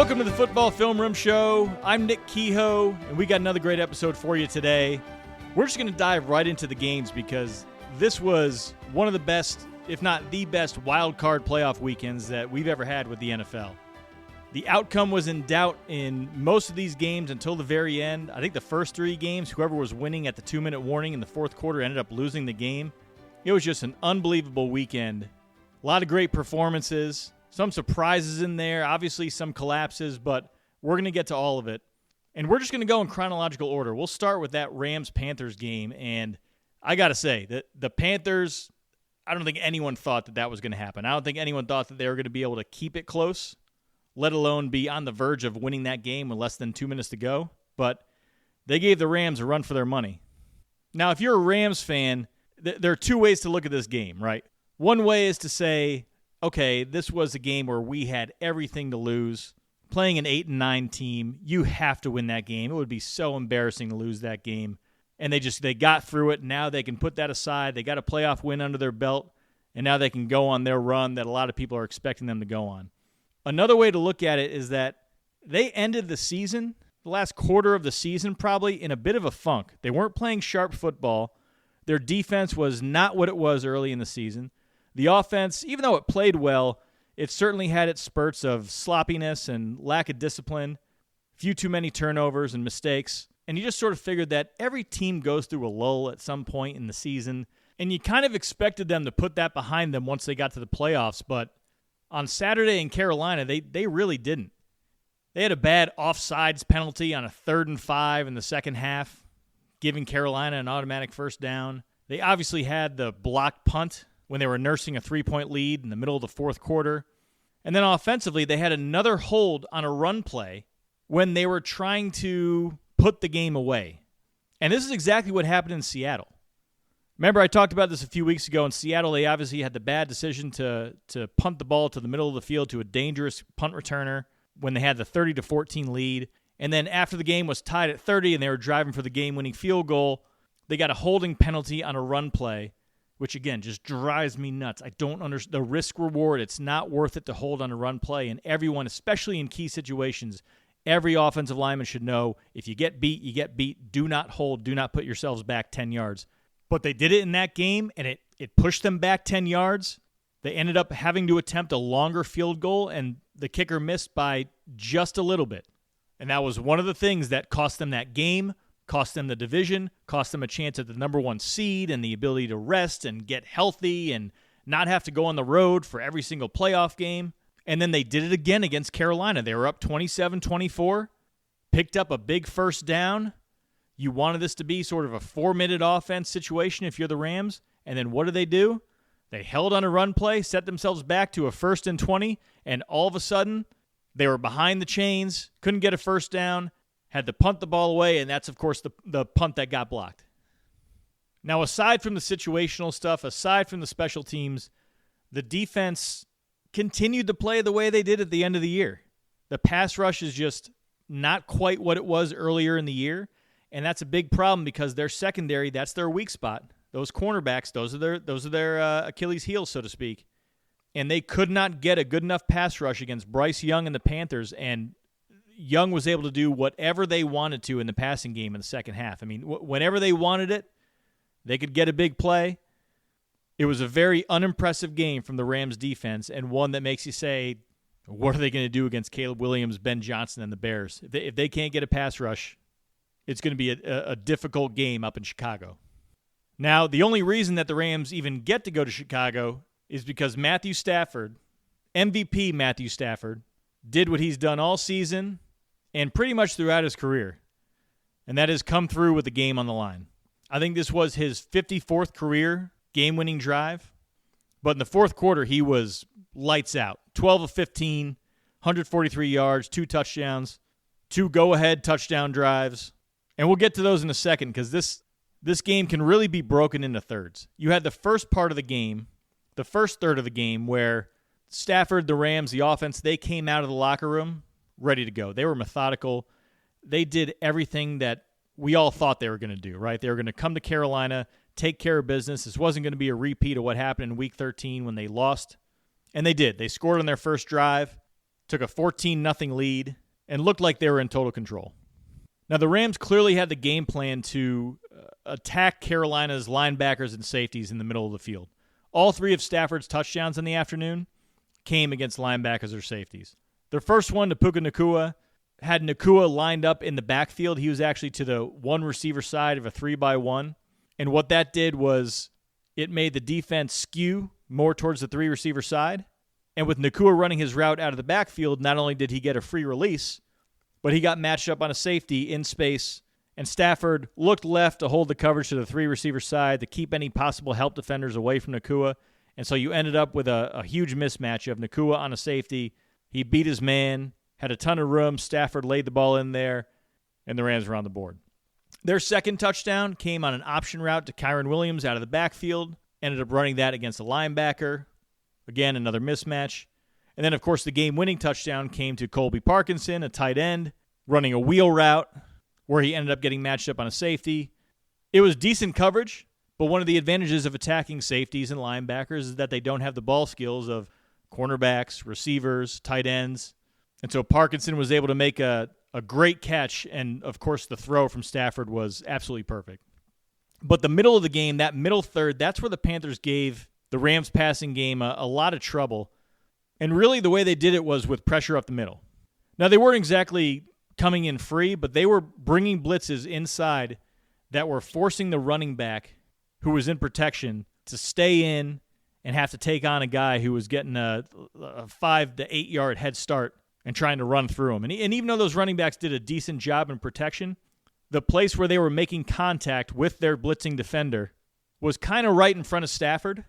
Welcome to the Football Film Room Show. I'm Nick Kehoe, and we got another great episode for you today. We're just going to dive right into the games because this was one of the best, if not the best, wild card playoff weekends that we've ever had with the NFL. The outcome was in doubt in most of these games until the very end. I think the first three games, whoever was winning at the 2-minute warning in the fourth quarter ended up losing the game. It was just an unbelievable weekend. A lot of great performances. Some surprises in there, obviously some collapses, but we're going to get to all of it. And we're just going to go in chronological order. We'll start with that Rams-Panthers game, and I got to say that the Panthers, I don't think anyone thought that was going to happen. I don't think anyone thought that they were going to be able to keep it close, let alone be on the verge of winning that game with less than 2 minutes to go. But they gave the Rams a run for their money. Now, if you're a Rams fan, there are two ways to look at this game, right? One way is to say, okay, this was a game where we had everything to lose. Playing an 8-9 team, you have to win that game. It would be so embarrassing to lose that game. And they got through it. Now they can put that aside. They got a playoff win under their belt, and now they can go on their run that a lot of people are expecting them to go on. Another way to look at it is that they ended the season, the last quarter of the season probably, in a bit of a funk. They weren't playing sharp football. Their defense was not what it was early in the season. The offense, even though it played well, it certainly had its spurts of sloppiness and lack of discipline, a few too many turnovers and mistakes. And you just sort of figured that every team goes through a lull at some point in the season, and you kind of expected them to put that behind them once they got to the playoffs. But on Saturday in Carolina, they really didn't. They had a bad offsides penalty on a 3rd and 5 in the second half, giving Carolina an automatic first down. They obviously had the blocked punt when they were nursing a 3-point lead in the middle of the fourth quarter. And then offensively, they had another hold on a run play when they were trying to put the game away. And this is exactly what happened in Seattle. Remember, I talked about this a few weeks ago. In Seattle, they obviously had the bad decision to punt the ball to the middle of the field to a dangerous punt returner when they had the 30-14 lead. And then after the game was tied at 30 and they were driving for the game-winning field goal, they got a holding penalty on a run play, which, again, just drives me nuts. I don't understand the risk-reward. It's not worth it to hold on a run play. And everyone, especially in key situations, every offensive lineman should know if you get beat, you get beat. Do not hold. Do not put yourselves back 10 yards. But they did it in that game, and it pushed them back 10 yards. They ended up having to attempt a longer field goal, and the kicker missed by just a little bit. And that was one of the things that cost them that game, cost them the division, cost them a chance at the number 1 seed and the ability to rest and get healthy and not have to go on the road for every single playoff game. And then they did it again against Carolina. They were up 27-24, picked up a big first down. You wanted this to be sort of a 4-minute offense situation if you're the Rams. And then what do? They held on a run play, set themselves back to a 1st and 20, and all of a sudden they were behind the chains, couldn't get a first down, had to punt the ball away, and that's, of course, the punt that got blocked. Now, aside from the situational stuff, aside from the special teams, the defense continued to play the way they did at the end of the year. The pass rush is just not quite what it was earlier in the year, and that's a big problem because their secondary, that's their weak spot. Those cornerbacks, those are their Achilles heels, so to speak. And they could not get a good enough pass rush against Bryce Young and the Panthers, and Young was able to do whatever they wanted to in the passing game in the second half. I mean, whenever they wanted it, they could get a big play. It was a very unimpressive game from the Rams defense, and one that makes you say, what are they going to do against Caleb Williams, Ben Johnson, and the Bears? If they can't get a pass rush, it's going to be a difficult game up in Chicago. Now, the only reason that the Rams even get to go to Chicago is because Matthew Stafford, MVP Matthew Stafford, did what he's done all season and pretty much throughout his career, and that is come through with the game on the line. I think this was his 54th career game-winning drive, but in the fourth quarter, he was lights out. 12 of 15, 143 yards, 2 touchdowns, 2 go-ahead touchdown drives, and we'll get to those in a second because this game can really be broken into thirds. You had the first part of the game, the first third of the game, where Stafford, the Rams, the offense, they came out of the locker room ready to go. They were methodical. They did everything that we all thought they were going to do, right? They were going to come to Carolina, take care of business. This wasn't going to be a repeat of what happened in Week 13 when they lost. And they did. They scored on their first drive, took a 14-0 lead, and looked like they were in total control. Now, the Rams clearly had the game plan to attack Carolina's linebackers and safeties in the middle of the field. All three of Stafford's touchdowns in the afternoon came against linebackers or safeties. Their first one to Puka Nacua had Nacua lined up in the backfield. He was actually to the one receiver side of a 3-by-1. And what that did was it made the defense skew more towards the three receiver side. And with Nacua running his route out of the backfield, not only did he get a free release, but he got matched up on a safety in space. And Stafford looked left to hold the coverage to the three receiver side to keep any possible help defenders away from Nacua. And so you ended up with a huge mismatch of Nacua on a safety. He beat his man, had a ton of room. Stafford laid the ball in there, and the Rams were on the board. Their second touchdown came on an option route to Kyren Williams out of the backfield. Ended up running that against a linebacker. Again, another mismatch. And then, of course, the game-winning touchdown came to Colby Parkinson, a tight end, running a wheel route where he ended up getting matched up on a safety. It was decent coverage, but one of the advantages of attacking safeties and linebackers is that they don't have the ball skills of cornerbacks, receivers, tight ends. And so Parkinson was able to make a great catch, and, of course, the throw from Stafford was absolutely perfect. But the middle of the game, that middle third, that's where the Panthers gave the Rams passing game a lot of trouble. And really the way they did it was with pressure up the middle. Now, they weren't exactly coming in free, but they were bringing blitzes inside that were forcing the running back who was in protection to stay in and have to take on a guy who was getting a 5 to 8 yard head start and trying to run through him. And even though those running backs did a decent job in protection, the place where they were making contact with their blitzing defender was kind of right in front of Stafford,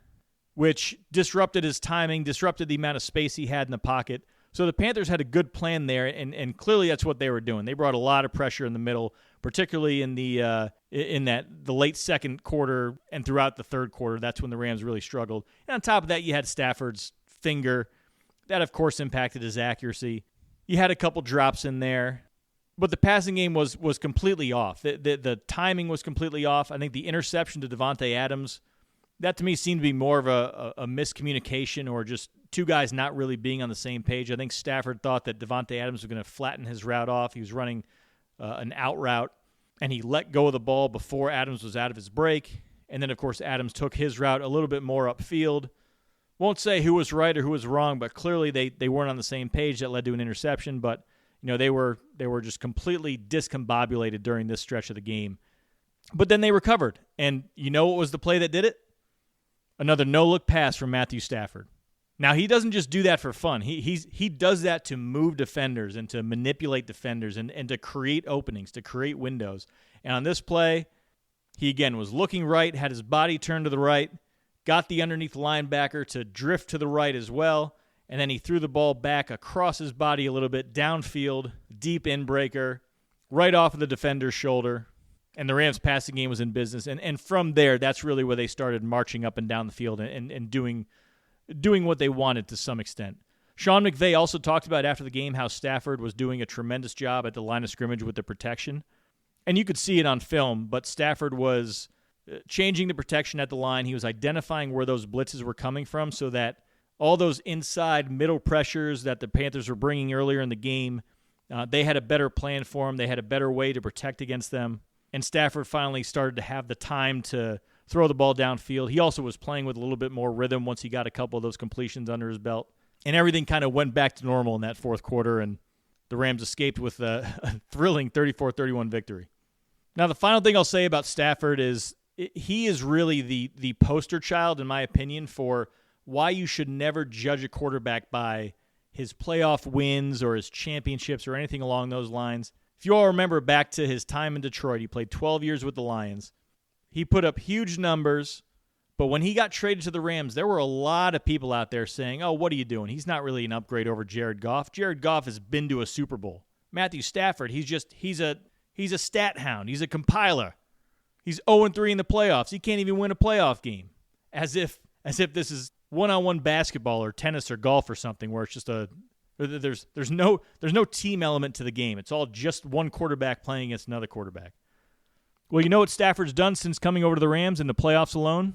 which disrupted his timing, disrupted the amount of space he had in the pocket. So the Panthers had a good plan there, and clearly that's what they were doing. They brought a lot of pressure in the middle, particularly in the late second quarter and throughout the third quarter. That's when the Rams really struggled. And on top of that, you had Stafford's finger. That, of course, impacted his accuracy. You had a couple drops in there. But the passing game was completely off. The timing was completely off. I think the interception to Davante Adams, that to me seemed to be more of a miscommunication or just two guys not really being on the same page. I think Stafford thought that Davante Adams was going to flatten his route off. He was running an out route, and he let go of the ball before Adams was out of his break. And then, of course, Adams took his route a little bit more upfield. Won't say who was right or who was wrong, but clearly they weren't on the same page. That led to an interception, but they were just completely discombobulated during this stretch of the game. But then they recovered, and what was the play that did it? Another no-look pass from Matthew Stafford. Now, he doesn't just do that for fun. He does that to move defenders and to manipulate defenders and to create openings, to create windows. And on this play, he, again, was looking right, had his body turned to the right, got the underneath linebacker to drift to the right as well, and then he threw the ball back across his body a little bit, downfield, deep in-breaker, right off of the defender's shoulder. And the Rams' passing game was in business. And from there, that's really where they started marching up and down the field and doing what they wanted to some extent. Sean McVay also talked about after the game how Stafford was doing a tremendous job at the line of scrimmage with the protection. And you could see it on film, but Stafford was changing the protection at the line. He was identifying where those blitzes were coming from so that all those inside middle pressures that the Panthers were bringing earlier in the game, they had a better plan for them. They had a better way to protect against them. And Stafford finally started to have the time to throw the ball downfield. He also was playing with a little bit more rhythm once he got a couple of those completions under his belt. And everything kind of went back to normal in that fourth quarter, and the Rams escaped with a thrilling 34-31 victory. Now, the final thing I'll say about Stafford is he is really the poster child, in my opinion, for why you should never judge a quarterback by his playoff wins or his championships or anything along those lines. If you all remember back to his time in Detroit, he played 12 years with the Lions. He put up huge numbers, but when he got traded to the Rams, there were a lot of people out there saying, oh, what are you doing? He's not really an upgrade over Jared Goff. Jared Goff has been to a Super Bowl. Matthew Stafford, he's a stat hound. He's a compiler. He's 0-3 in the playoffs. He can't even win a playoff game. As if this is one-on-one basketball or tennis or golf or something where it's just there's no team element to the game. It's all just one quarterback playing against another quarterback. Well, you know what Stafford's done since coming over to the Rams in the playoffs alone?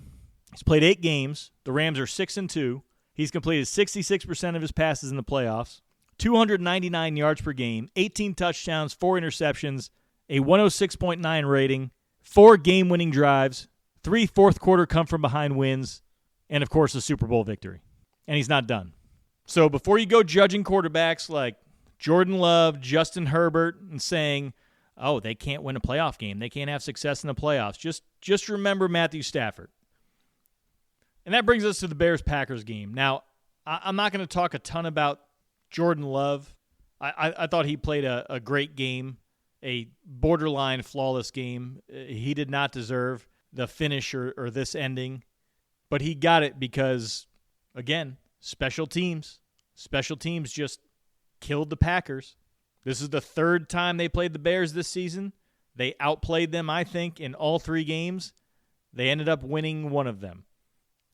He's played 8 games. The Rams are 6-2. He's completed 66% of his passes in the playoffs, 299 yards per game, 18 touchdowns, 4 interceptions, a 106.9 rating, 4 game-winning drives, 3 fourth-quarter come-from-behind wins, and, of course, a Super Bowl victory. And he's not done. So before you go judging quarterbacks like Jordan Love, Justin Herbert, and saying, oh, they can't win a playoff game, they can't have success in the playoffs, just remember Matthew Stafford. And that brings us to the Bears-Packers game. Now, I'm not going to talk a ton about Jordan Love. I thought he played a great game, a borderline flawless game. He did not deserve the finish or this ending, but he got it because, again, special teams. Special teams just killed the Packers. This is the third time they played the Bears this season. They outplayed them, I think, in all 3 games. They ended up winning one of them.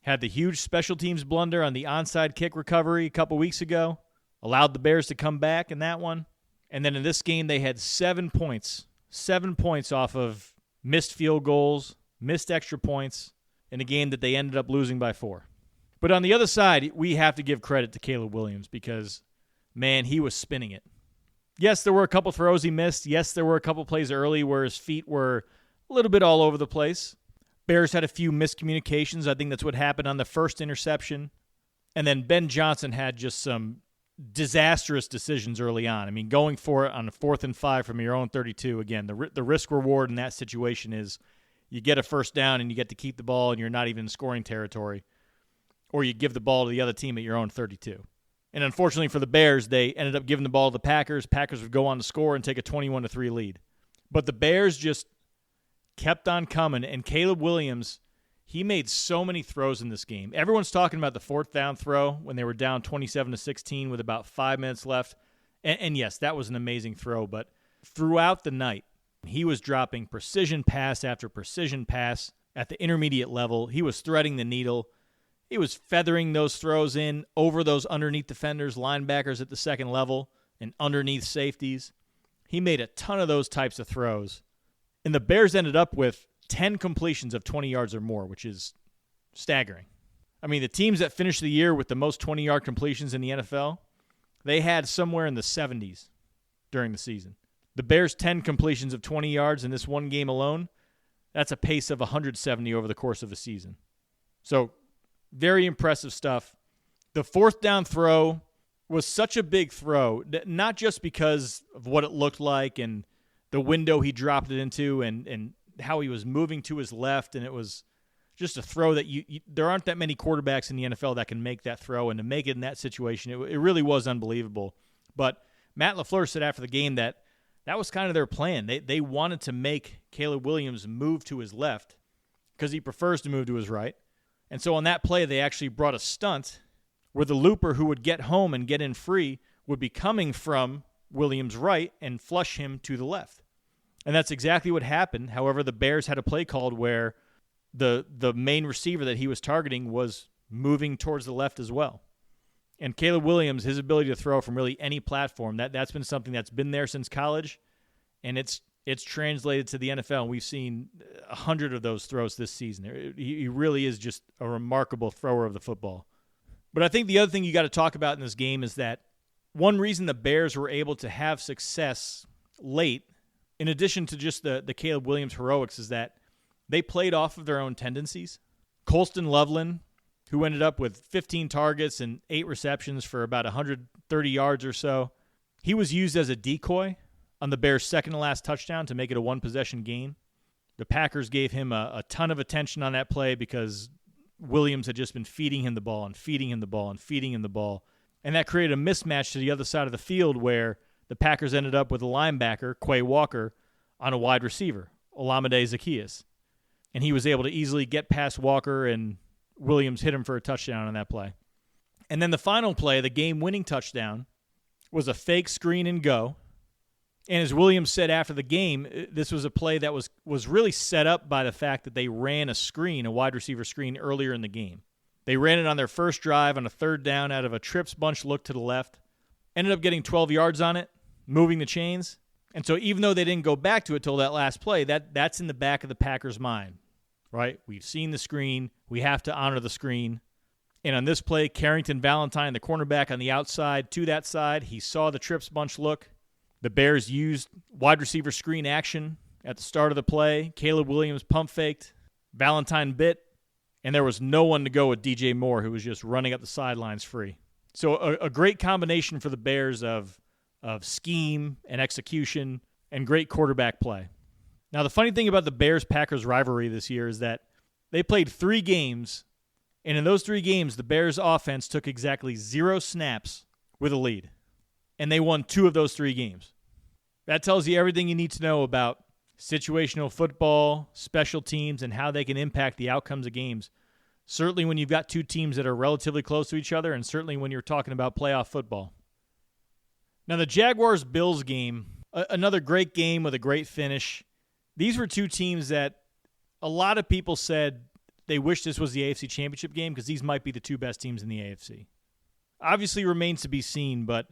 Had the huge special teams blunder on the onside kick recovery a couple weeks ago. Allowed the Bears to come back in that one. And then in this game, they had 7 points. 7 points off of missed field goals, missed extra points in a game that they ended up losing by 4. But on the other side, we have to give credit to Caleb Williams because, man, he was spinning it. Yes, there were a couple throws he missed. Yes, there were a couple plays early where his feet were a little bit all over the place. Bears had a few miscommunications. I think that's what happened on the first interception. And then Ben Johnson had just some disastrous decisions early on. I mean, going for it on a 4th and 5 from your own 32, again, the risk-reward in that situation is you get a first down and you get to keep the ball and you're not even in scoring territory, or you give the ball to the other team at your own 32. And unfortunately for the Bears, they ended up giving the ball to the Packers. Packers would go on to score and take a 21-3 lead. But the Bears just kept on coming, and Caleb Williams, he made so many throws in this game. Everyone's talking about the 4th down throw when they were down 27-16 with about 5 minutes left. And yes, that was an amazing throw, but throughout the night, he was dropping precision pass after precision pass at the intermediate level. He was threading the needle. He was feathering those throws in over those underneath defenders, linebackers at the second level, and underneath safeties. He made a ton of those types of throws. And the Bears ended up with 10 completions of 20 yards or more, which is staggering. I mean, the teams that finished the year with the most 20-yard completions in the NFL, they had somewhere in the 70s during the season. The Bears' 10 completions of 20 yards in this one game alone, that's a pace of 170 over the course of a season. So, very impressive stuff. The 4th down throw was such a big throw, not just because of what it looked like and the window he dropped it into and how he was moving to his left, and it was just a throw that there aren't that many quarterbacks in the NFL that can make that throw, and to make it in that situation, it really was unbelievable. But Matt LaFleur said after the game that was kind of their plan. They wanted to make Caleb Williams move to his left because he prefers to move to his right. And so on that play, they actually brought a stunt where the looper who would get home and get in free would be coming from Williams' right and flush him to the left. And that's exactly what happened. However, the Bears had a play called where the main receiver that he was targeting was moving towards the left as well. And Caleb Williams, his ability to throw from really any platform, that's been something that's been there since college, and it's translated to the NFL. And we've seen 100 of those throws this season. He really is just a remarkable thrower of the football. But I think the other thing you got to talk about in this game is that one reason the Bears were able to have success late, in addition to just the Caleb Williams heroics, is that they played off of their own tendencies. Colston Loveland, who ended up with 15 targets and 8 receptions for about 130 yards or so, he was used as a decoy on the Bears' second-to-last touchdown to make it a one-possession game. The Packers gave him a ton of attention on that play because Williams had just been feeding him the ball and feeding him the ball and feeding him the ball. And that created a mismatch to the other side of the field where the Packers ended up with a linebacker, Quay Walker, on a wide receiver, Olamide Zaccheaus. And he was able to easily get past Walker, and Williams hit him for a touchdown on that play. And then the final play, the game-winning touchdown, was a fake screen and go. And as Williams said after the game, this was a play that was really set up by the fact that they ran a wide receiver screen earlier in the game. They ran it on their first drive on a 3rd down out of a trips bunch look to the left. Ended up getting 12 yards on it, moving the chains. And so even though they didn't go back to it till that last play, that's in the back of the Packers' mind, right? We've seen the screen. We have to honor the screen. And on this play, Carrington Valentine, the cornerback on the outside to that side, he saw the trips bunch look. The Bears used wide receiver screen action at the start of the play. Caleb Williams pump faked. Valentine bit. And there was no one to go with DJ Moore, who was just running up the sidelines free. So a great combination for the Bears of scheme and execution and great quarterback play. Now, the funny thing about the Bears-Packers rivalry this year is that they played 3 games, and in those 3 games, the Bears' offense took exactly 0 snaps with a lead, and they won 2 of those 3 games. That tells you everything you need to know about situational football, special teams, and how they can impact the outcomes of games. Certainly when you've got 2 teams that are relatively close to each other, and certainly when you're talking about playoff football. Now, the Jaguars-Bills game, another great game with a great finish. These were 2 teams that a lot of people said they wish this was the AFC Championship game because these might be the 2 best teams in the AFC. Obviously remains to be seen, but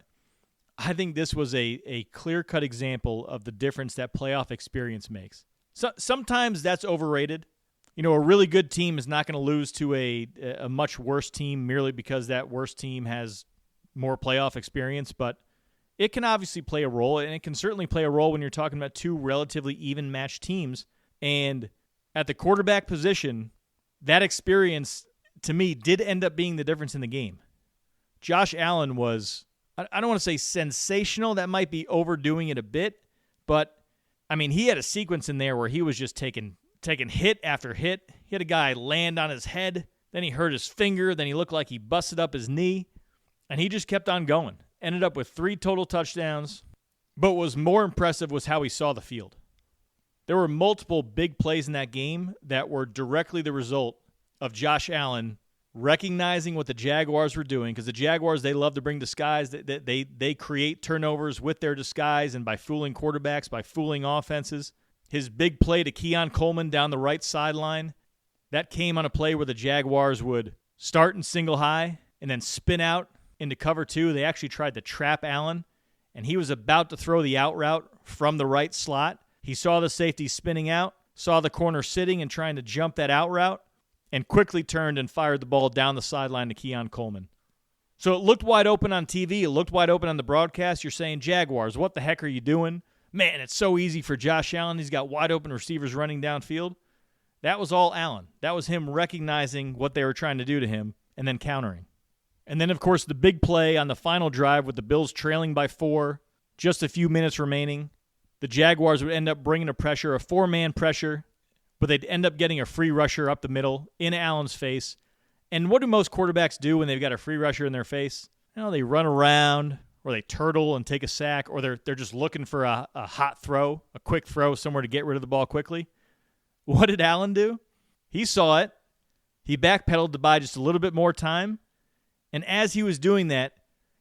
I think this was a clear-cut example of the difference that playoff experience makes. So, sometimes that's overrated. You know, a really good team is not going to lose to a much worse team merely because that worse team has more playoff experience, but it can obviously play a role, and it can certainly play a role when you're talking about 2 relatively even-matched teams. And at the quarterback position, that experience, to me, did end up being the difference in the game. Josh Allen was, I don't want to say sensational. That might be overdoing it a bit. But, I mean, he had a sequence in there where he was just taking hit after hit. He had a guy land on his head. Then he hurt his finger. Then he looked like he busted up his knee. And he just kept on going. Ended up with 3 total touchdowns. But what was more impressive was how he saw the field. There were multiple big plays in that game that were directly the result of Josh Allen recognizing what the Jaguars were doing, because the Jaguars, they love to bring disguise. They create turnovers with their disguise and by fooling quarterbacks, by fooling offenses. His big play to Keon Coleman down the right sideline, that came on a play where the Jaguars would start in single high and then spin out into cover 2. They actually tried to trap Allen, and he was about to throw the out route from the right slot. He saw the safety spinning out, saw the corner sitting and trying to jump that out route, and quickly turned and fired the ball down the sideline to Keon Coleman. So it looked wide open on TV. It looked wide open on the broadcast. You're saying, Jaguars, what the heck are you doing? Man, it's so easy for Josh Allen. He's got wide open receivers running downfield. That was all Allen. That was him recognizing what they were trying to do to him and then countering. And then, of course, the big play on the final drive with the Bills trailing by 4, just a few minutes remaining. The Jaguars would end up bringing a pressure, a 4-man pressure, but they'd end up getting a free rusher up the middle in Allen's face. And what do most quarterbacks do when they've got a free rusher in their face? You know, they run around, or they turtle and take a sack, or they're just looking for a hot throw, a quick throw somewhere to get rid of the ball quickly. What did Allen do? He saw it. He backpedaled to buy just a little bit more time. And as he was doing that,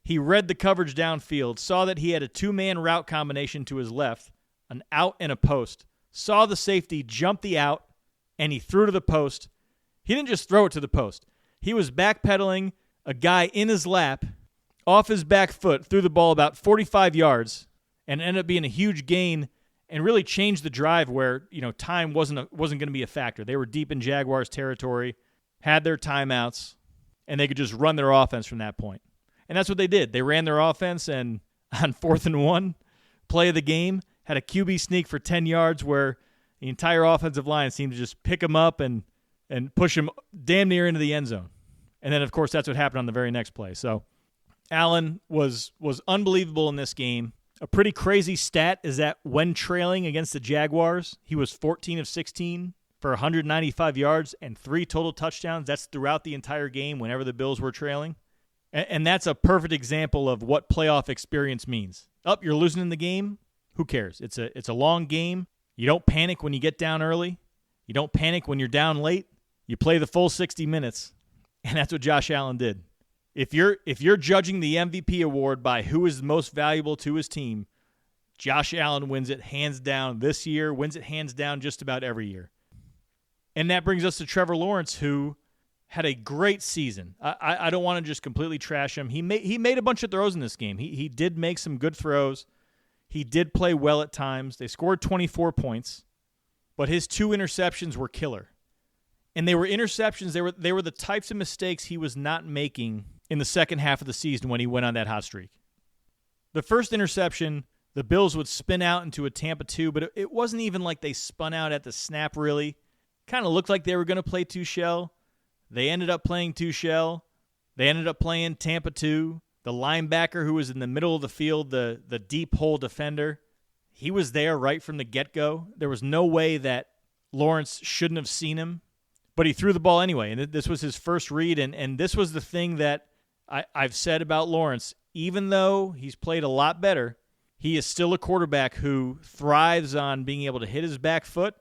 he read the coverage downfield, saw that he had a 2-man route combination to his left, an out and a post, saw the safety jump the out, and he threw to the post. He didn't just throw it to the post. He was backpedaling, a guy in his lap, off his back foot, threw the ball about 45 yards, and ended up being a huge gain and really changed the drive where, you know, time wasn't going to be a factor. They were deep in Jaguars territory, had their timeouts, and they could just run their offense from that point. And that's what they did. They ran their offense, and on 4th and 1, play of the game, had a QB sneak for 10 yards where the entire offensive line seemed to just pick him up and push him damn near into the end zone. And then, of course, that's what happened on the very next play. So Allen was unbelievable in this game. A pretty crazy stat is that when trailing against the Jaguars, he was 14 of 16 for 195 yards and 3 total touchdowns. That's throughout the entire game whenever the Bills were trailing. And that's a perfect example of what playoff experience means. You're losing in the game. Who cares? It's a long game. You don't panic when you get down early. You don't panic when you're down late. You play the full 60 minutes, and that's what Josh Allen did. If you're judging the MVP award by who is most valuable to his team, Josh Allen wins it hands down this year, wins it hands down just about every year. And that brings us to Trevor Lawrence, who had a great season. I don't want to just completely trash him. He made a bunch of throws in this game. He did make some good throws. He did play well at times. They scored 24 points, but his 2 interceptions were killer. And they were interceptions. They were the types of mistakes he was not making in the second half of the season when he went on that hot streak. The first interception, the Bills would spin out into a Tampa 2, but it wasn't even like they spun out at the snap, really. Kind of looked like they were going to play 2-shell. They ended up playing 2-shell. They ended up playing Tampa 2. The linebacker who was in the middle of the field, the deep hole defender, he was there right from the get-go. There was no way that Lawrence shouldn't have seen him, but he threw the ball anyway, and this was his first read, and this was the thing that I've said about Lawrence. Even though he's played a lot better, he is still a quarterback who thrives on being able to hit his back foot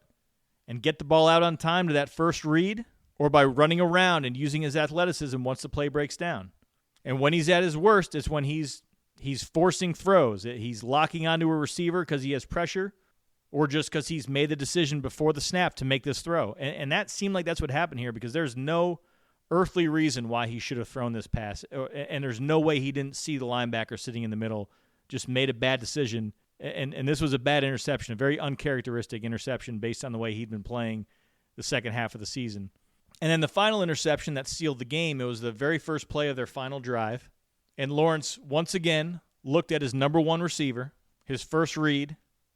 and get the ball out on time to that first read, or by running around and using his athleticism once the play breaks down. And when he's at his worst, it's when he's forcing throws. He's locking onto a receiver because he has pressure, or just because he's made the decision before the snap to make this throw. And that seemed like that's what happened here, because there's no earthly reason why he should have thrown this pass, and there's no way he didn't see the linebacker sitting in the middle, just made a bad decision. And this was a bad interception, a very uncharacteristic interception based on the way he'd been playing the second half of the season. And then the final interception that sealed the game, it was the very first play of their final drive. And Lawrence, once again, looked at his number one receiver, his first read,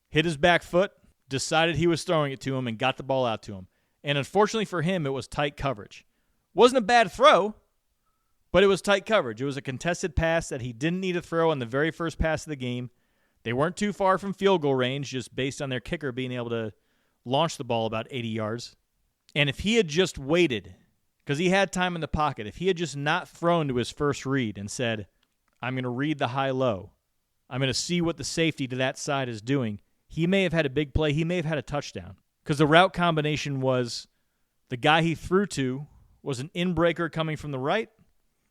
hit his back foot, decided he was throwing it to him, and got the ball out to him. And unfortunately for him, it was tight coverage. Wasn't a bad throw, but it was tight coverage. It was a contested pass that he didn't need to throw on the very first pass of the game. They weren't too far from field goal range, just based on their kicker being able to launch the ball about 80 yards. And if he had just waited, because he had time in the pocket, if he had just not thrown to his first read and said, I'm going to read the high-low, I'm going to see what the safety to that side is doing, he may have had a big play. He may have had a touchdown. Because the route combination was the guy he threw to was an inbreaker coming from the right,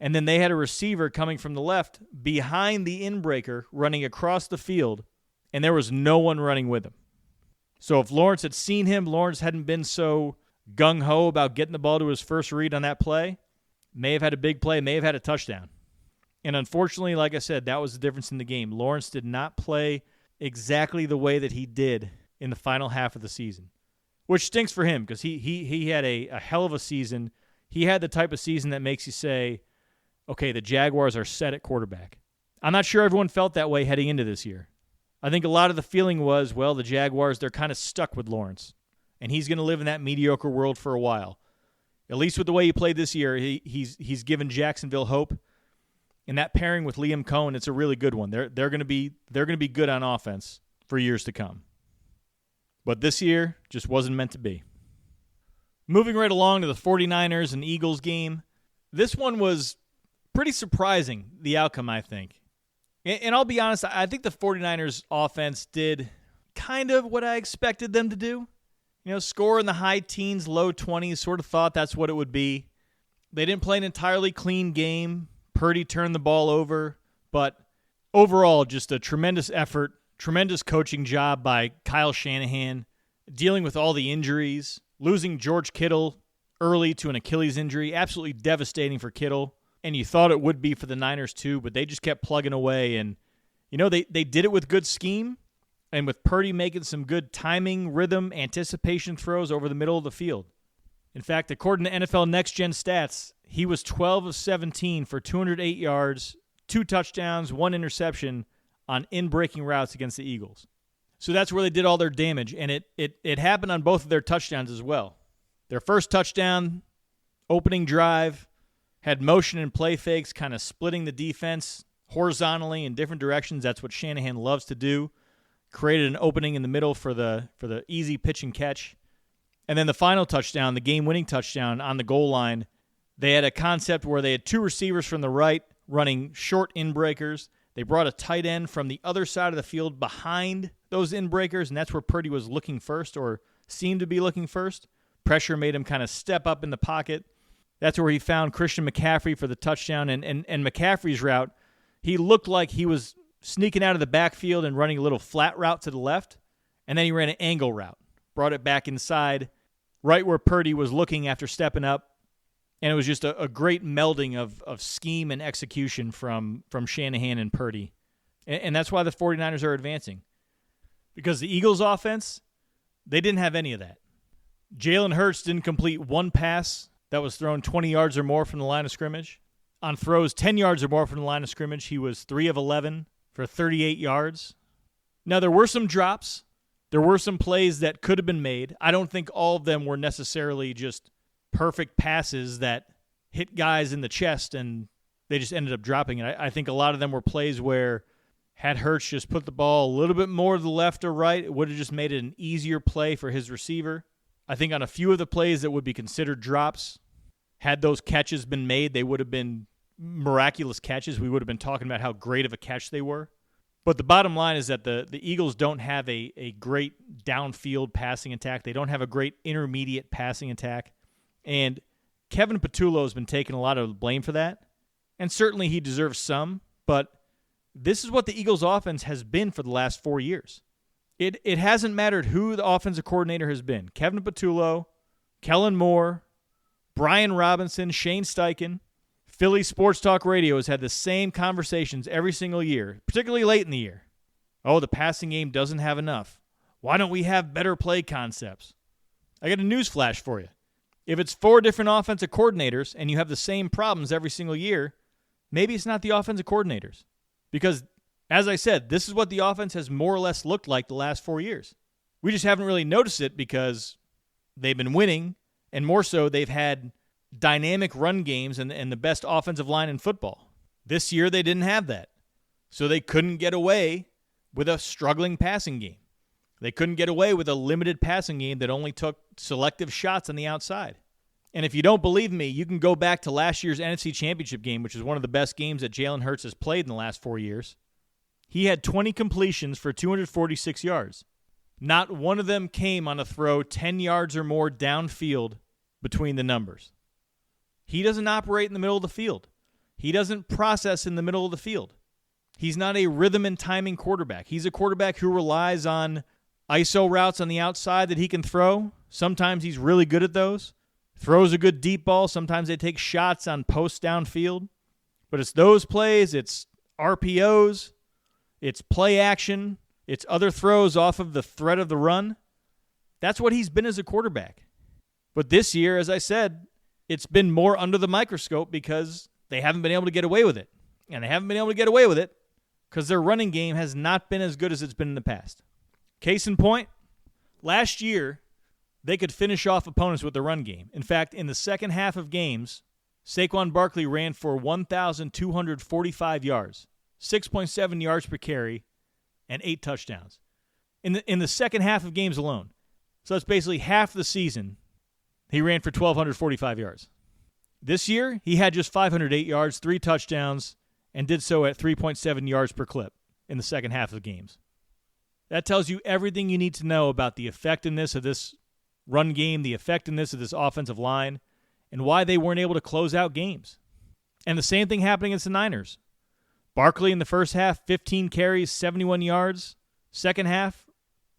and then they had a receiver coming from the left behind the inbreaker running across the field, and there was no one running with him. So if Lawrence had seen him, Lawrence hadn't been so gung-ho about getting the ball to his first read on that play, may have had a big play, may have had a touchdown. And unfortunately, like I said, that was the difference in the game. Lawrence did not play exactly the way that he did in the final half of the season, which stinks for him because he had a hell of a season. He had the type of season that makes you say, okay, the Jaguars are set at quarterback. I'm not sure everyone felt that way heading into this year. I think a lot of the feeling was, well, the Jaguars, they're kind of stuck with Lawrence, and he's going to live in that mediocre world for a while. At least with the way he played this year, he's given Jacksonville hope. And that pairing with Liam Cohen, it's a really good one. They're going to be good on offense for years to come. But this year just wasn't meant to be. Moving right along to the 49ers and Eagles game, this one was pretty surprising, the outcome, I think. And I'll be honest, I think the 49ers offense did kind of what I expected them to do. You know, score in the high teens, low 20s, sort of thought that's what it would be. They didn't play an entirely clean game. Purdy turned the ball over, but overall, just a tremendous effort, tremendous coaching job by Kyle Shanahan, dealing with all the injuries, losing George Kittle early to an Achilles injury, absolutely devastating for Kittle, and you thought it would be for the Niners too, but they just kept plugging away, and you know, they did it with good scheme, and with Purdy making some good timing, rhythm, anticipation throws over the middle of the field. In fact, according to NFL Next Gen Stats, he was 12 of 17 for 208 yards, 2 touchdowns, 1 interception on in-breaking routes against the Eagles. So that's where they did all their damage, and it happened on both of their touchdowns as well. Their first touchdown, opening drive, had motion and play fakes, kind of splitting the defense horizontally in different directions. That's what Shanahan loves to do. Created an opening in the middle for the easy pitch and catch. And then the final touchdown, the game-winning touchdown on the goal line, they had a concept where they had 2 receivers from the right running short in-breakers. They brought a tight end from the other side of the field behind those in-breakers, and that's where Purdy was looking first, or seemed to be looking first. Pressure made him kind of step up in the pocket. That's where he found Christian McCaffrey for the touchdown. And McCaffrey's route, he looked like he was sneaking out of the backfield and running a little flat route to the left, and then he ran an angle route. Brought it back inside, right where Purdy was looking after stepping up. And it was just a great melding of scheme and execution from Shanahan and Purdy. And that's why the 49ers are advancing. Because the Eagles' offense, they didn't have any of that. Jalen Hurts didn't complete one pass that was thrown 20 yards or more from the line of scrimmage. On throws 10 yards or more from the line of scrimmage, he was 3 of 11 for 38 yards. Now, there were some drops. There were some plays that could have been made. I don't think all of them were necessarily just perfect passes that hit guys in the chest and they just ended up dropping it. I think a lot of them were plays where had Hurts just put the ball a little bit more to the left or right, it would have just made it an easier play for his receiver. I think on a few of the plays that would be considered drops, had those catches been made, they would have been miraculous catches. We would have been talking about how great of a catch they were. But the bottom line is that the Eagles don't have a great downfield passing attack. They don't have a great intermediate passing attack. And Kevin Patullo has been taking a lot of blame for that. And certainly he deserves some. But this is what the Eagles' offense has been for the last 4 years. It hasn't mattered who the offensive coordinator has been. Kevin Patullo, Kellen Moore, Brian Robinson, Shane Steichen. Philly Sports Talk Radio has had the same conversations every single year, particularly late in the year. Oh, the passing game doesn't have enough. Why don't we have better play concepts? I got a news flash for you. If it's 4 different offensive coordinators and you have the same problems every single year, maybe it's not the offensive coordinators. Because, as I said, this is what the offense has more or less looked like the last 4 years. We just haven't really noticed it because they've been winning, and more so, they've had dynamic run games and the best offensive line in football. This year, they didn't have that. So they couldn't get away with a struggling passing game. They couldn't get away with a limited passing game that only took selective shots on the outside. And if you don't believe me, you can go back to last year's NFC Championship game, which is one of the best games that Jalen Hurts has played in the last 4 years. He had 20 completions for 246 yards. Not one of them came on a throw 10 yards or more downfield between the numbers. He doesn't operate in the middle of the field. He doesn't process in the middle of the field. He's not a rhythm and timing quarterback. He's a quarterback who relies on ISO routes on the outside that he can throw. Sometimes he's really good at those. Throws a good deep ball. Sometimes they take shots on posts downfield. But it's those plays, it's RPOs, it's play action, it's other throws off of the threat of the run. That's what he's been as a quarterback. But this year, as I said, it's been more under the microscope because they haven't been able to get away with it. And they haven't been able to get away with it because their running game has not been as good as it's been in the past. Case in point, last year, they could finish off opponents with the run game. In fact, in the second half of games, Saquon Barkley ran for 1,245 yards, 6.7 yards per carry, and 8 touchdowns. In the second half of games alone. So that's basically half the season. He ran for 1,245 yards. This year, he had just 508 yards, 3 touchdowns, and did so at 3.7 yards per clip in the second half of games. That tells you everything you need to know about the effectiveness of this run game, the effectiveness of this offensive line, and why they weren't able to close out games. And the same thing happening against the Niners. Barkley in the first half, 15 carries, 71 yards. Second half,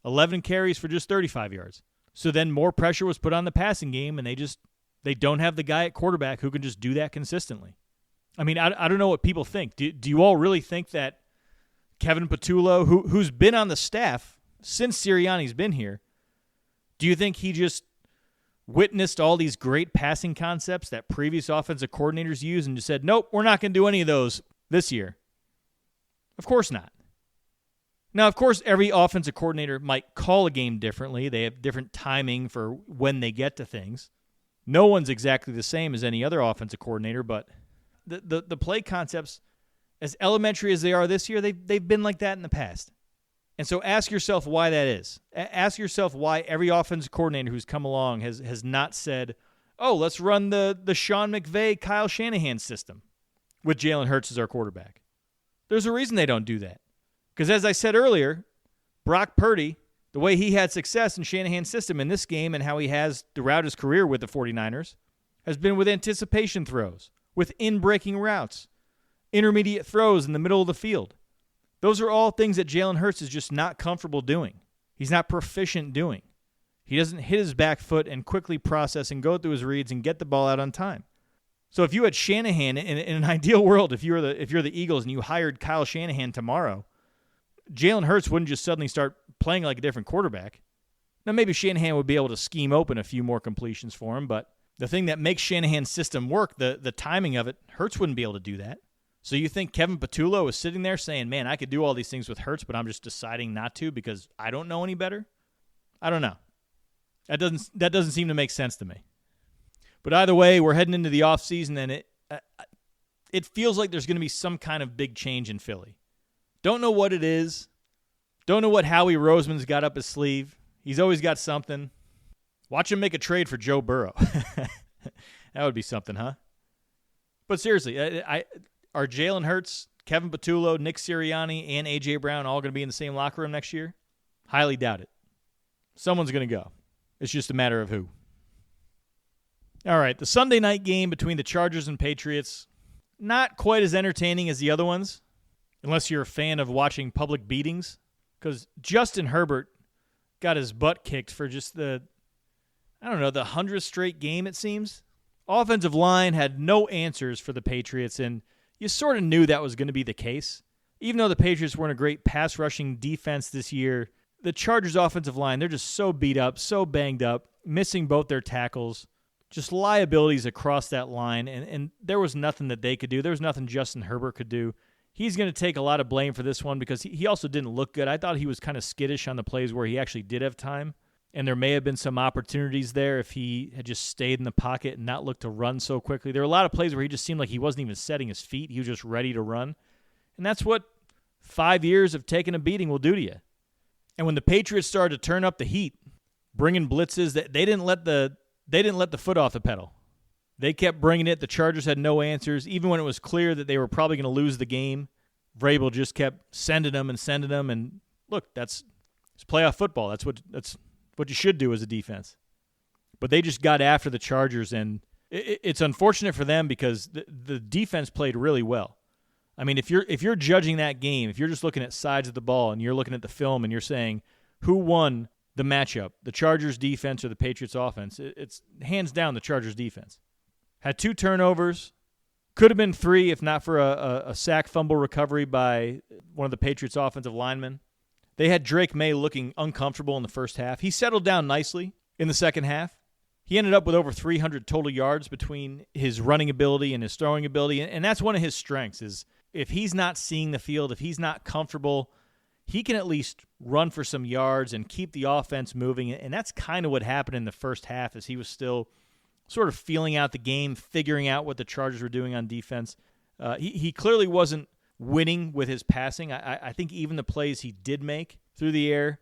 11 carries for just 35 yards. So then more pressure was put on the passing game, and they don't have the guy at quarterback who can just do that consistently. I mean, I don't know what people think. Do you all really think that Kevin Patullo, who's been on the staff since Sirianni's been here, do you think he just witnessed all these great passing concepts that previous offensive coordinators used and just said, nope, we're not going to do any of those this year? Of course not. Now, of course, every offensive coordinator might call a game differently. They have different timing for when they get to things. No one's exactly the same as any other offensive coordinator, but the play concepts, as elementary as they are this year, they've been like that in the past. And so ask yourself why that is. Ask yourself why every offensive coordinator who's come along has not said, oh, let's run the Sean McVay, Kyle Shanahan system with Jalen Hurts as our quarterback. There's a reason they don't do that. Because as I said earlier, Brock Purdy, the way he had success in Shanahan's system in this game and how he has throughout his career with the 49ers, has been with anticipation throws, with in-breaking routes, intermediate throws in the middle of the field. Those are all things that Jalen Hurts is just not comfortable doing. He's not proficient doing. He doesn't hit his back foot and quickly process and go through his reads and get the ball out on time. So if you had Shanahan, in an ideal world, if you're the Eagles and you hired Kyle Shanahan tomorrow, Jalen Hurts wouldn't just suddenly start playing like a different quarterback. Now, maybe Shanahan would be able to scheme open a few more completions for him, but the thing that makes Shanahan's system work, the timing of it, Hurts wouldn't be able to do that. So you think Kevin Patullo is sitting there saying, man, I could do all these things with Hurts, but I'm just deciding not to because I don't know any better? I don't know. That doesn't seem to make sense to me. But either way, we're heading into the offseason, and it feels like there's going to be some kind of big change in Philly. Don't know what it is. Don't know what Howie Roseman's got up his sleeve. He's always got something. Watch him make a trade for Joe Burrow. That would be something, huh? But seriously, are Jalen Hurts, Kevin Patullo, Nick Sirianni, and A.J. Brown all going to be in the same locker room next year? Highly doubt it. Someone's going to go. It's just a matter of who. All right, the Sunday night game between the Chargers and Patriots, not quite as entertaining as the other ones, unless you're a fan of watching public beatings, because Justin Herbert got his butt kicked for just the 100th straight game, it seems. Offensive line had no answers for the Patriots, and you sort of knew that was going to be the case. Even though the Patriots weren't a great pass-rushing defense this year, the Chargers' offensive line, they're just so beat up, so banged up, missing both their tackles, just liabilities across that line, and there was nothing that they could do. There was nothing Justin Herbert could do. He's going to take a lot of blame for this one because he also didn't look good. I thought he was kind of skittish on the plays where he actually did have time, and there may have been some opportunities there if he had just stayed in the pocket and not looked to run so quickly. There were a lot of plays where he just seemed like he wasn't even setting his feet. He was just ready to run, and that's what 5 years of taking a beating will do to you. And when the Patriots started to turn up the heat, bringing blitzes, they didn't let the foot off the pedal. They kept bringing it. The Chargers had no answers. Even when it was clear that they were probably going to lose the game, Vrabel just kept sending them. And look, it's playoff football. That's what you should do as a defense. But they just got after the Chargers, and it's unfortunate for them because the defense played really well. I mean, if you're judging that game, if you're just looking at sides of the ball and you're looking at the film and you're saying who won the matchup, the Chargers defense or the Patriots offense, it's hands down the Chargers defense. Had 2 turnovers, could have been 3 if not for a sack fumble recovery by one of the Patriots offensive linemen. They had Drake May looking uncomfortable in the first half. He settled down nicely in the second half. He ended up with over 300 total yards between his running ability and his throwing ability, and that's one of his strengths is if he's not seeing the field, if he's not comfortable, he can at least run for some yards and keep the offense moving, and that's kind of what happened in the first half as he was still sort of feeling out the game, figuring out what the Chargers were doing on defense. He clearly wasn't winning with his passing. I think even the plays he did make through the air,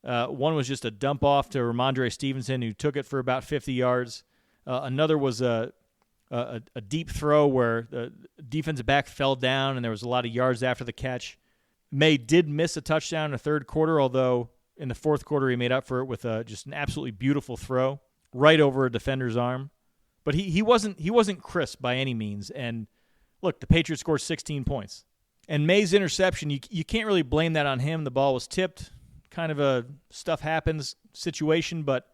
one was just a dump off to Ramondre Stevenson, who took it for about 50 yards. Another was a deep throw where the defensive back fell down and there was a lot of yards after the catch. May did miss a touchdown in the third quarter, although in the fourth quarter he made up for it with just an absolutely beautiful throw right over a defender's arm. But he wasn't crisp by any means. And look, the Patriots scored 16 points. And May's interception, you can't really blame that on him. The ball was tipped, kind of a stuff happens situation. But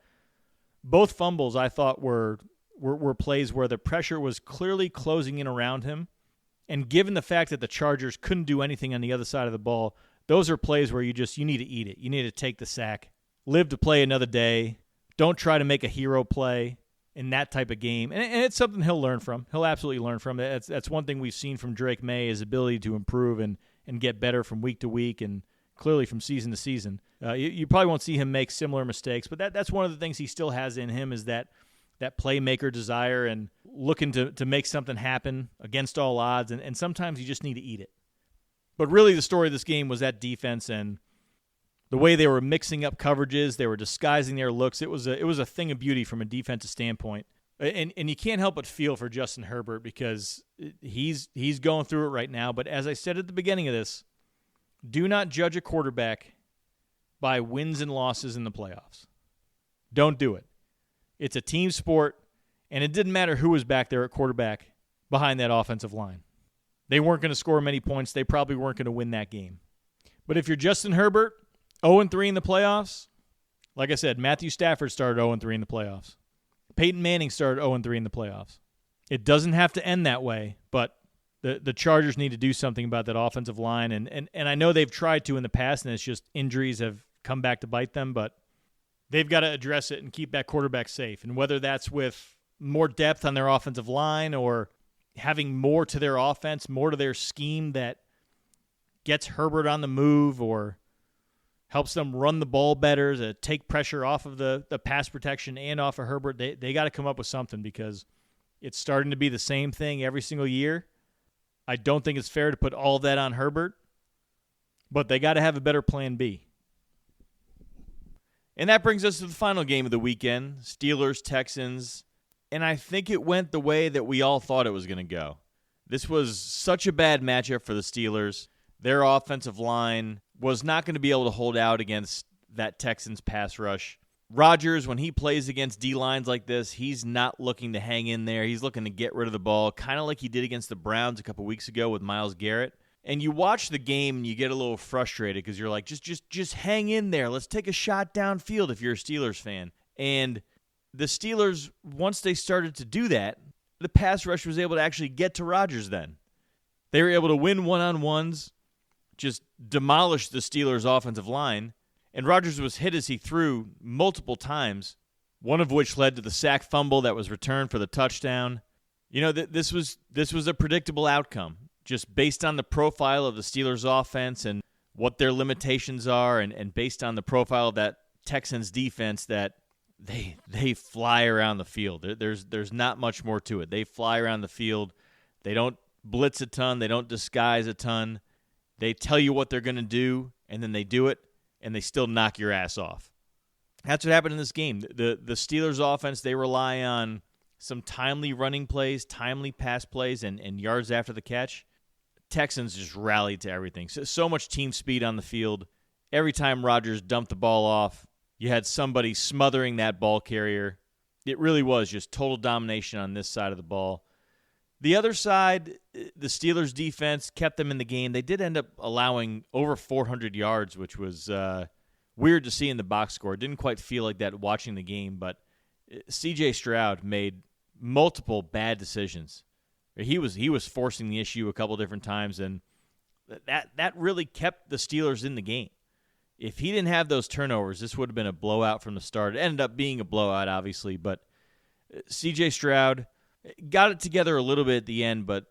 both fumbles I thought were plays where the pressure was clearly closing in around him. And given the fact that the Chargers couldn't do anything on the other side of the ball, those are plays where you need to eat it. You need to take the sack, live to play another day. Don't try to make a hero play in that type of game. And it's something he'll learn from. He'll absolutely learn from it. That's one thing we've seen from Drake May, his ability to improve and get better from week to week and clearly from season to season. You probably won't see him make similar mistakes, but that's one of the things he still has in him is that playmaker desire and looking to make something happen against all odds, and sometimes you just need to eat it. But really the story of this game was that defense and the way they were mixing up coverages, they were disguising their looks. It was a thing of beauty from a defensive standpoint. And you can't help but feel for Justin Herbert because he's going through it right now. But as I said at the beginning of this, do not judge a quarterback by wins and losses in the playoffs. Don't do it. It's a team sport, and it didn't matter who was back there at quarterback behind that offensive line. They weren't going to score many points. They probably weren't going to win that game. But if you're Justin Herbert, 0-3 in the playoffs, like I said, Matthew Stafford started 0-3 in the playoffs. Peyton Manning started 0-3 in the playoffs. It doesn't have to end that way, but the Chargers need to do something about that offensive line, and I know they've tried to in the past, and it's just injuries have come back to bite them, but they've got to address it and keep that quarterback safe. And whether that's with more depth on their offensive line or having more to their offense, more to their scheme that gets Herbert on the move or helps them run the ball better to take pressure off of the pass protection and off of Herbert, they got to come up with something because it's starting to be the same thing every single year. I don't think it's fair to put all that on Herbert, but they got to have a better plan B. And that brings us to the final game of the weekend, Steelers-Texans. And I think it went the way that we all thought it was going to go. This was such a bad matchup for the Steelers. Their offensive line was not going to be able to hold out against that Texans pass rush. Rodgers, when he plays against D-lines like this, he's not looking to hang in there. He's looking to get rid of the ball, kind of like he did against the Browns a couple weeks ago with Myles Garrett. And you watch the game and you get a little frustrated because you're like, just hang in there. Let's take a shot downfield if you're a Steelers fan. And the Steelers, once they started to do that, the pass rush was able to actually get to Rodgers then. They were able to win one-on-ones, just demolish the Steelers' offensive line, and Rodgers was hit as he threw multiple times, one of which led to the sack fumble that was returned for the touchdown. You know, this was a predictable outcome, just based on the profile of the Steelers' offense and what their limitations are, and based on the profile of that Texans defense that they fly around the field. There's not much more to it. They fly around the field. They don't blitz a ton. They don't disguise a ton. They tell you what they're going to do, and then they do it, and they still knock your ass off. That's what happened in this game. The Steelers' offense, they rely on some timely running plays, timely pass plays, and yards after the catch. Texans just rallied to everything. So much team speed on the field. Every time Rodgers dumped the ball off, you had somebody smothering that ball carrier. It really was just total domination on this side of the ball. The other side, the Steelers' defense kept them in the game. They did end up allowing over 400 yards, which was weird to see in the box score. It didn't quite feel like that watching the game, but C.J. Stroud made multiple bad decisions. He was forcing the issue a couple different times, and that really kept the Steelers in the game. If he didn't have those turnovers, this would have been a blowout from the start. It ended up being a blowout, obviously, but C.J. Stroud got it together a little bit at the end, but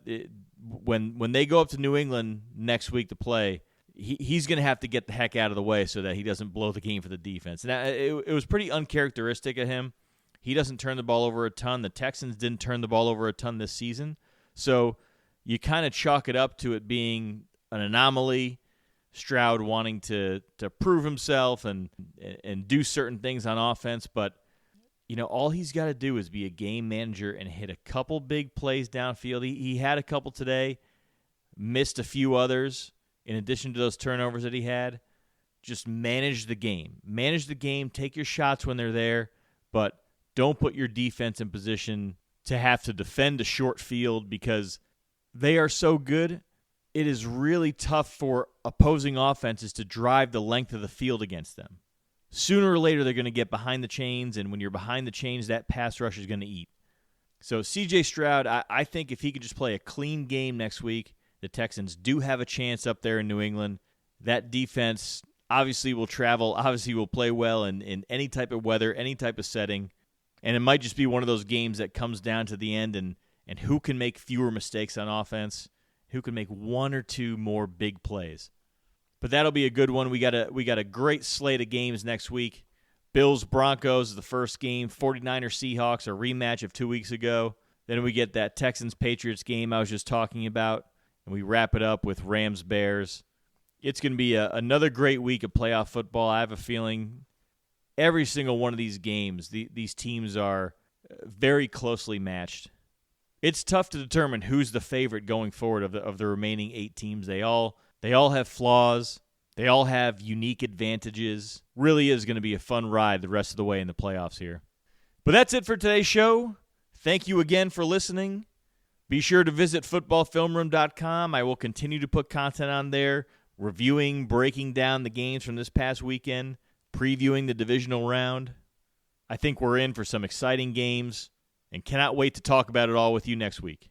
when they go up to New England next week to play, he's going to have to get the heck out of the way so that he doesn't blow the game for the defense. And it was pretty uncharacteristic of him. He doesn't turn the ball over a ton. The Texans didn't turn the ball over a ton this season. So you kind of chalk it up to it being an anomaly, Stroud wanting to prove himself and do certain things on offense. But, you know, all he's got to do is be a game manager and hit a couple big plays downfield. He had a couple today, missed a few others in addition to those turnovers that he had. Just manage the game. Manage the game, take your shots when they're there, but don't put your defense in position to have to defend a short field because they are so good. It is really tough for opposing offenses to drive the length of the field against them. Sooner or later, they're going to get behind the chains, and when you're behind the chains, that pass rush is going to eat. So C.J. Stroud, I think if he could just play a clean game next week, the Texans do have a chance up there in New England. That defense obviously will travel, obviously will play well in any type of weather, any type of setting. And it might just be one of those games that comes down to the end and who can make fewer mistakes on offense, who can make one or two more big plays. But that'll be a good one. We got a great slate of games next week. Bills-Broncos is the first game. 49ers-Seahawks, a rematch of 2 weeks ago. Then we get that Texans-Patriots game I was just talking about. And we wrap it up with Rams-Bears. It's going to be another great week of playoff football. I have a feeling every single one of these games, these teams are very closely matched. It's tough to determine who's the favorite going forward of the remaining 8 teams. They all have flaws. They all have unique advantages. Really is going to be a fun ride the rest of the way in the playoffs here. But that's it for today's show. Thank you again for listening. Be sure to visit footballfilmroom.com. I will continue to put content on there, reviewing, breaking down the games from this past weekend, previewing the divisional round. I think we're in for some exciting games and cannot wait to talk about it all with you next week.